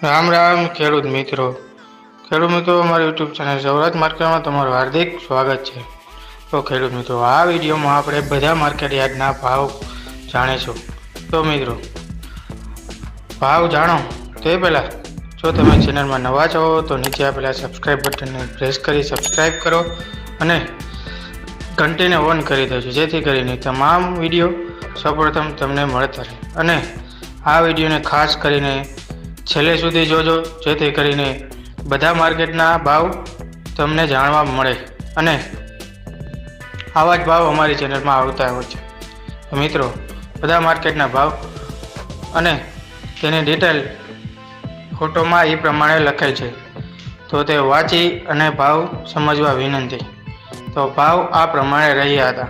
રામ રામ ખેડૂત મિત્રો અમારી યુટ્યુબ ચેનલ સૌરાષ્ટ્ર માર્કેટમાં તમારું હાર્દિક સ્વાગત છે। તો ખેડૂત મિત્રો આ વિડીયોમાં આપણે બધા માર્કેટ યાર્ડના ભાવ જાણીશું। તો મિત્રો ભાવ જાણો તે પહેલાં જો તમે ચેનલમાં નવા છો તો નીચે આપેલા સબસ્ક્રાઇબ બટનને પ્રેસ કરી સબસ્ક્રાઇબ કરો અને ઘંટીને ઓન કરી દેજો, જેથી કરીને તમામ વિડીયો સૌપ્રથમ તમને મળતા રહે। અને આ વિડીયોને ખાસ કરીને છેલ્લે સુધી જોજો, જેથી કરીને બધા માર્કેટના ભાવ તમને જાણવા મળે અને આવા જ ભાવ અમારી ચેનલમાં આવતા હોય છે। તો મિત્રો બધા માર્કેટના ભાવ અને તેની ડિટેલ ફોટોમાં એ પ્રમાણે લખાય છે, તો તે વાંચી અને ભાવ સમજવા વિનંતી। તો ભાવ આ પ્રમાણે રહ્યા હતા।